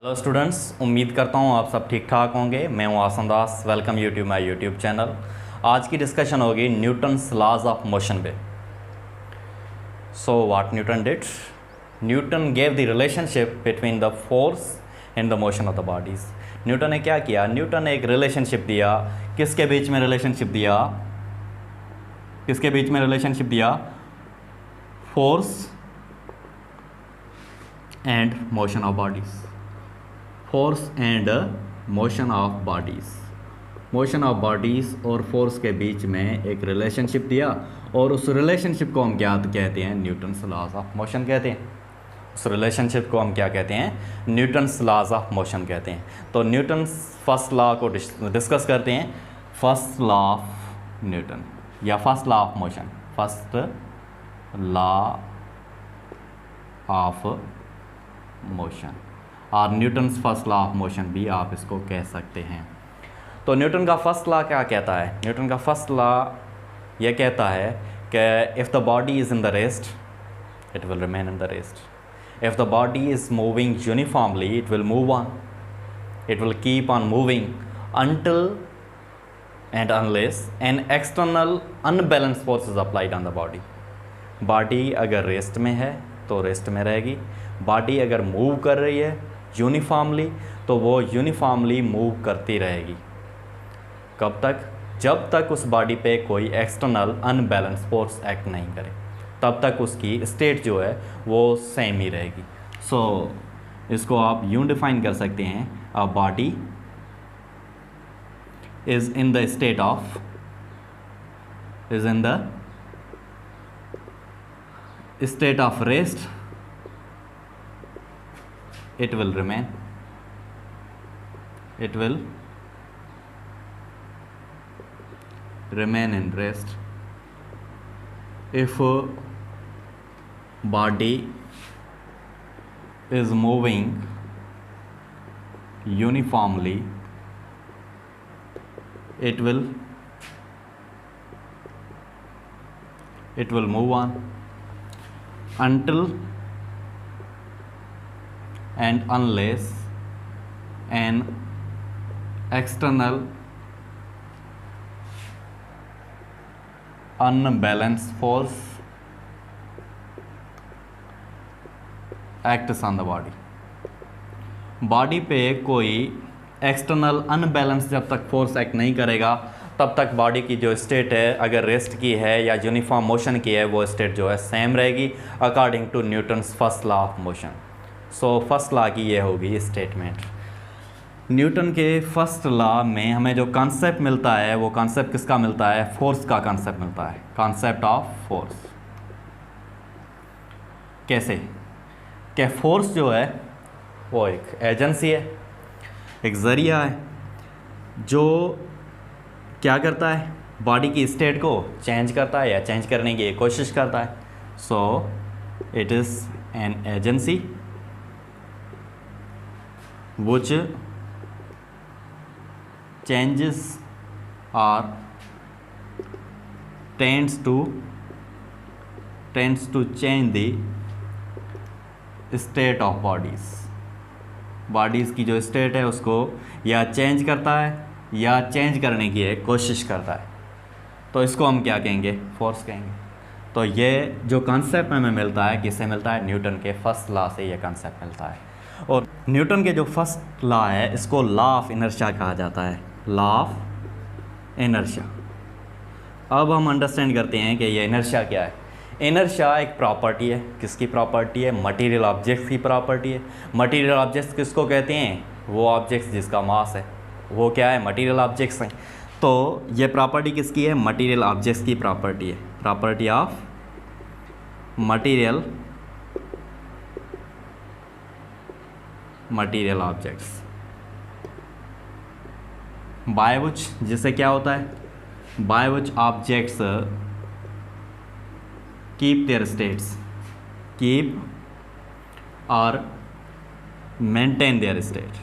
Hello students, उम्मीद करता हूँ आप सब ठीक ठाक होंगे। मैं हूँ Asan Das. Welcome you to my YouTube channel. आज की डिस्कशन होगी न्यूटन्स लॉज ऑफ मोशन पे। So what Newton did? Newton gave the relationship between the force and the motion of the bodies. Newton ने क्या किया? न्यूटन ने एक रिलेशनशिप दिया। किसके बीच में रिलेशनशिप दिया? किसके बीच में रिलेशनशिप दिया? Force and motion of bodies. Force and motion of bodies. Motion of bodies और फोर्स के बीच में एक रिलेशनशिप दिया और उस रिलेशनशिप को हम क्या कहते हैं? न्यूटन्स लॉज ऑफ मोशन कहते हैं। उस रिलेशनशिप को हम क्या कहते हैं? न्यूटन्स लॉज ऑफ मोशन कहते हैं। तो न्यूटन्स फर्स्ट लॉ को डिस्कस करते हैं। फर्स्ट लॉ ऑफ न्यूटन या first law of motion. First law of motion और Newton's first law of motion भी आप इसको कह सकते हैं। तो न्यूटन का फर्स्ट लॉ क्या कहता है? न्यूटन का फर्स्ट लॉ ये कहता है कि if the body is in the rest it will remain in the rest. If the body is moving uniformly it will move on, it will keep on moving until and unless an external unbalanced force is applied on the body। Body अगर rest में है तो rest में रहेगी। Body अगर move कर रही है यूनिफॉर्मली तो वो यूनिफॉर्मली मूव करती रहेगी। कब तक? जब तक उस बॉडी पे कोई एक्सटर्नल अनबैलेंस फोर्स एक्ट नहीं करे, तब तक उसकी स्टेट जो है वो सेम ही रहेगी। सो इसको आप यूँ डिफाइन कर सकते हैं, a body is in the state of state of rest it will remain in rest। if body is moving uniformly it will move on until and unless an external unbalanced force acts on the body। Body पे कोई external unbalance जब तक force act नहीं करेगा तब तक body की जो स्टेट है, अगर रेस्ट की है या यूनिफॉर्म मोशन की है, वो स्टेट जो है सेम रहेगी according to Newton's first law of motion. So first law की ये होगी स्टेटमेंट। न्यूटन के फर्स्ट लॉ में हमें जो कॉन्सेप्ट मिलता है वो कॉन्सेप्ट किसका मिलता है? फोर्स का कॉन्सेप्ट मिलता है। Concept of force. कैसे? कि फोर्स जो है वो एक एजेंसी है, एक ज़रिया है जो क्या करता है? बॉडी की स्टेट को चेंज करता है या चेंज करने की कोशिश करता है। So it is an agency which changes or tends to change the state of bodies की जो स्टेट है उसको या चेंज करता है या चेंज करने की एक कोशिश करता है। तो इसको हम क्या कहेंगे? फोर्स कहेंगे। तो ये जो कॉन्सेप्ट हमें मिलता है किससे मिलता है? न्यूटन के फर्स्ट लॉ से ये कॉन्सेप्ट मिलता है। और न्यूटन के जो फर्स्ट लॉ है इसको लॉ ऑफ इनर्शिया कहा जाता है। Law of inertia. अब हम अंडरस्टैंड करते हैं कि ये इनर्शिया क्या है। इनर्शिया एक प्रॉपर्टी है। किसकी प्रॉपर्टी है? मटेरियल ऑब्जेक्ट्स की प्रॉपर्टी है। मटेरियल ऑब्जेक्ट्स किसको कहते हैं? वो ऑब्जेक्ट्स जिसका मास है वो क्या है? मटेरियल ऑब्जेक्ट्स हैं। तो ये प्रॉपर्टी किसकी है? मटेरियल ऑब्जेक्ट्स की प्रॉपर्टी है। Property of material objects by which, जिससे क्या होता है? By which objects keep their states, keep और maintain their state,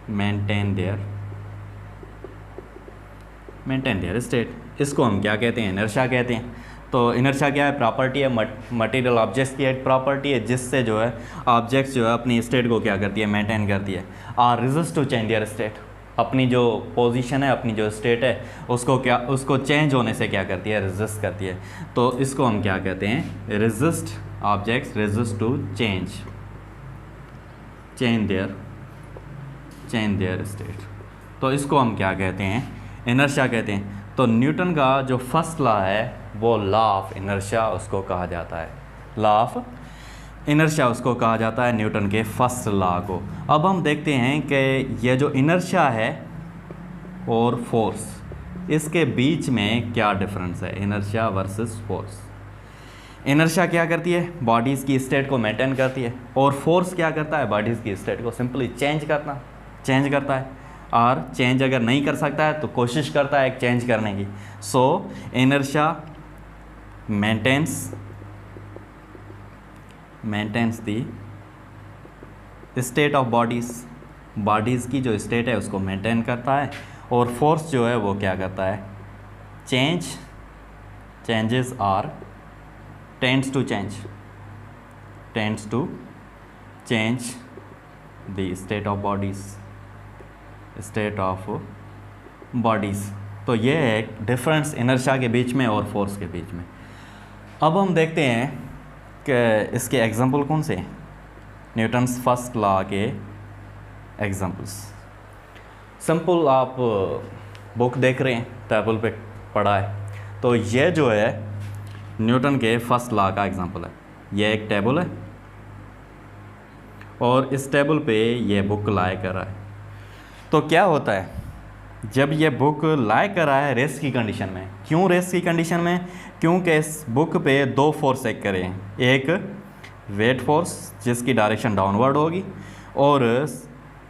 maintain their state. इसको हम क्या कहते हैं? इनर्शिया कहते हैं। तो इनर्शिया क्या है, प्रॉपर्टी है, मटेरियल ऑब्जेक्ट्स की एक प्रॉपर्टी है जिससे जो है ऑब्जेक्ट्स जो है अपनी स्टेट को क्या करती है, मेंटेन करती है। Or resist to change their state, अपनी जो पोजीशन है, अपनी जो स्टेट है उसको चेंज होने से क्या करती है, रेजिस्ट करती है। तो इसको हम क्या कहते हैं, resist, objects resist to change their state. तो इसको हम क्या कहते हैं, इनर्शिया कहते हैं। तो न्यूटन का जो फर्स्ट लॉ है वो लॉ ऑफ इनर्शिया उसको कहा जाता है, लॉ ऑफ इनर्शिया उसको कहा जाता है, न्यूटन के फर्स्ट लॉ को। अब हम देखते हैं कि ये जो इनर्शिया है और फोर्स, इसके बीच में क्या डिफरेंस है, इनर्शिया वर्सेस फोर्स। इनर्शिया क्या करती है, बॉडीज़ की स्टेट को मेंटेन करती है, और फोर्स क्या करता है, बॉडीज़ की स्टेट को सिंपली चेंज करता है। और चेंज अगर नहीं कर सकता है तो कोशिश करता है चेंज करने की। So inertia maintains the state of bodies की जो स्टेट है उसको मेंटेन करता है, और फोर्स जो है वो क्या करता है, changes or tends to change the state of bodies. तो ये है एक डिफरेंस इनर्शिया के बीच में और फोर्स के बीच में। अब हम देखते हैं कि इसके एग्जाम्पल कौन से हैं, न्यूटन्स फर्स्ट लॉ के एग्जाम्पल्स। सिंपल आप बुक देख रहे हैं, टेबल पे पढ़ा है, तो ये जो है न्यूटन के फर्स्ट लॉ का एग्जाम्पल है। ये एक टेबल है और इस टेबल पे ये बुक लाई कर रहा है। तो क्या होता है जब ये बुक लाई कर रहा है रेस्ट की कंडीशन में। क्यों रेस्ट की कंडीशन में, क्योंकि इस बुक पे दो फोर्स एक्ट करे हैं, एक वेट फोर्स जिसकी डायरेक्शन डाउनवर्ड होगी, और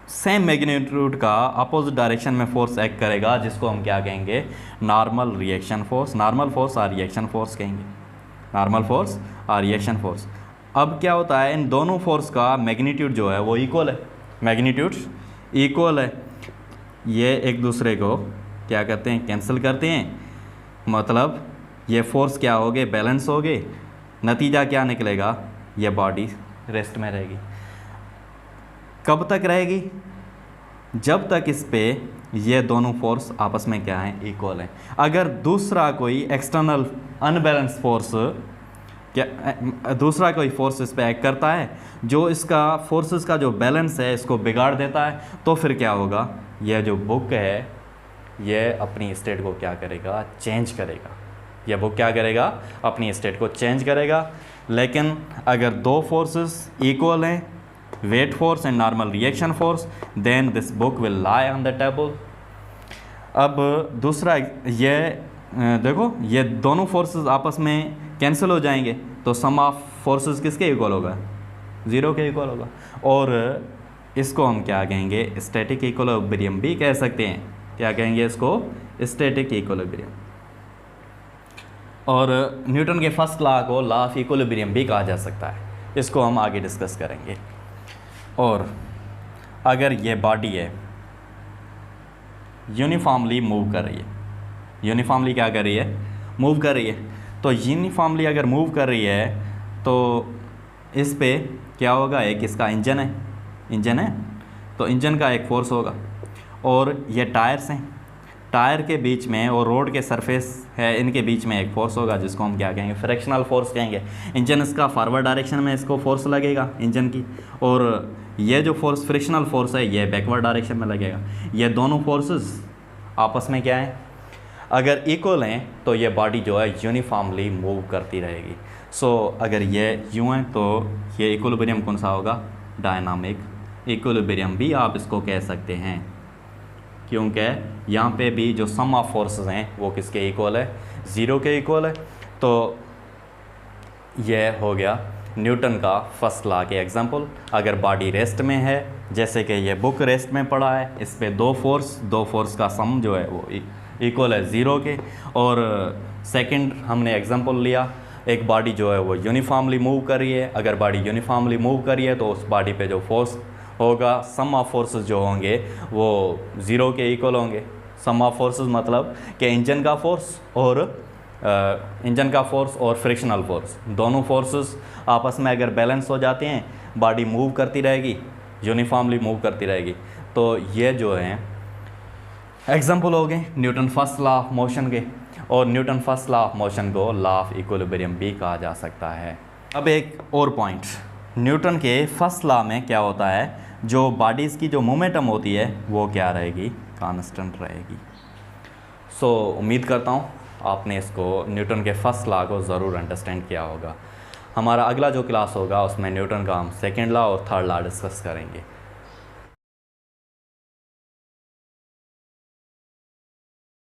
सेम मैग्नीट्यूड का अपोजिट डायरेक्शन में फोर्स एक्ट करेगा जिसको हम क्या कहेंगे, नॉर्मल फोर्स और रिएक्शन फोर्स कहेंगे, नॉर्मल फोर्स और रिएक्शन फोर्स। अब क्या होता है, इन दोनों फोर्स का मैग्नीट्यूड जो है वो इक्वल है, ये एक दूसरे को क्या करते हैं, कैंसिल करते हैं, मतलब ये फोर्स क्या हो गए, बैलेंस हो गए। नतीजा क्या निकलेगा, ये बॉडी रेस्ट में रहेगी। कब तक रहेगी, जब तक इस पे ये दोनों फोर्स आपस में क्या हैं, इक्वल हैं। अगर दूसरा कोई एक्सटर्नल अनबैलेंस फोर्स दूसरा कोई फोर्स इस पे एक्ट करता है जो इसका फोर्सेस का जो बैलेंस है इसको बिगाड़ देता है, तो फिर क्या होगा, यह जो बुक है ये अपनी स्टेट को क्या करेगा, चेंज करेगा। यह बुक क्या करेगा, अपनी स्टेट को चेंज करेगा। लेकिन अगर दो फोर्सेस इक्वल हैं, weight force and normal reaction force, then this book will lie on the table. अब दूसरा ये देखो, ये दोनों फोर्सेस आपस में कैंसिल हो जाएंगे, तो सम ऑफ फोर्सेस किसके इक्वल होगा, 0 के इक्वल होगा। और इसको हम क्या कहेंगे, स्टैटिक इक्विलिब्रियम भी कह सकते हैं। क्या कहेंगे इसको, स्टैटिक इक्विलिब्रियम। और न्यूटन के फर्स्ट लॉ को लॉ ऑफ इक्विलिब्रियम भी कहा जा सकता है, इसको हम आगे डिस्कस करेंगे। और अगर ये बॉडी है यूनिफॉर्मली मूव कर रही है, यूनिफॉर्मली क्या कर रही है, मूव कर रही है, तो यूनिफॉर्मली अगर मूव कर रही है तो इस पे क्या होगा, एक इसका इंजन है, तो इंजन का एक फोर्स होगा, और ये टायर्स हैं, टायर के बीच में और रोड के सरफेस है, इनके बीच में एक फोर्स होगा जिसको हम क्या कहेंगे, फ्रिक्शनल फोर्स कहेंगे। इंजन इसका फॉरवर्ड डायरेक्शन में इसको फोर्स लगेगा इंजन की, और ये जो फोर्स फ्रिक्शनल फोर्स है ये बैकवर्ड डायरेक्शन में लगेगा। ये दोनों फोर्सेस आपस में क्या है, अगर इक्वल हैं तो ये बॉडी जो है यूनिफॉर्मली मूव करती रहेगी। सो अगर ये यूँ है तो ये इक्विलिब्रियम कौन सा होगा, डायनामिक इक्विलिब्रियम भी आप इसको कह सकते हैं, क्योंकि यहाँ पे भी जो सम ऑफ फोर्सेस हैं वो किसके इक्वल है, 0 के इक्वल है। तो ये हो गया न्यूटन का फर्स्ट लॉ के एग्जांपल। अगर बॉडी रेस्ट में है, जैसे कि ये बुक रेस्ट में पड़ा है, इस पे दो फोर्स का सम जो है वो इक्वल है 0 के। और सेकंड हमने एग्जांपल लिया, एक बॉडी जो है वो यूनिफॉर्मली मूव कर रही है। अगर बॉडी यूनिफॉर्मली मूव कर रही है तो उस बॉडी पे जो फोर्स होगा, सम ऑफ फोर्सेस जो होंगे वो 0 के इक्वल होंगे। सम ऑफ फोर्सेस मतलब कि इंजन का फोर्स और इंजन का फोर्स और फ्रिक्शनल फोर्स, दोनों फोर्सेस आपस में अगर बैलेंस हो जाते हैं, बॉडी मूव करती रहेगी, यूनिफॉर्मली मूव करती रहेगी। तो ये जो है एग्जाम्पल हो गए Newton first law of motion के, और Newton first law of motion को लॉ ऑफ इक्विलिब्रियम भी कहा जा सकता है। अब एक और पॉइंट, न्यूटन के फर्स्ट लॉ में क्या होता है, जो बॉडीज़ की जो मोमेंटम होती है वो क्या रहेगी, कांस्टेंट रहेगी। सो उम्मीद करता हूँ आपने इसको न्यूटन के फर्स्ट लॉ को ज़रूर अंडरस्टैंड किया होगा। हमारा अगला जो क्लास होगा उसमें न्यूटन का हम सेकेंड लॉ और थर्ड लॉ डिस्कस करेंगे।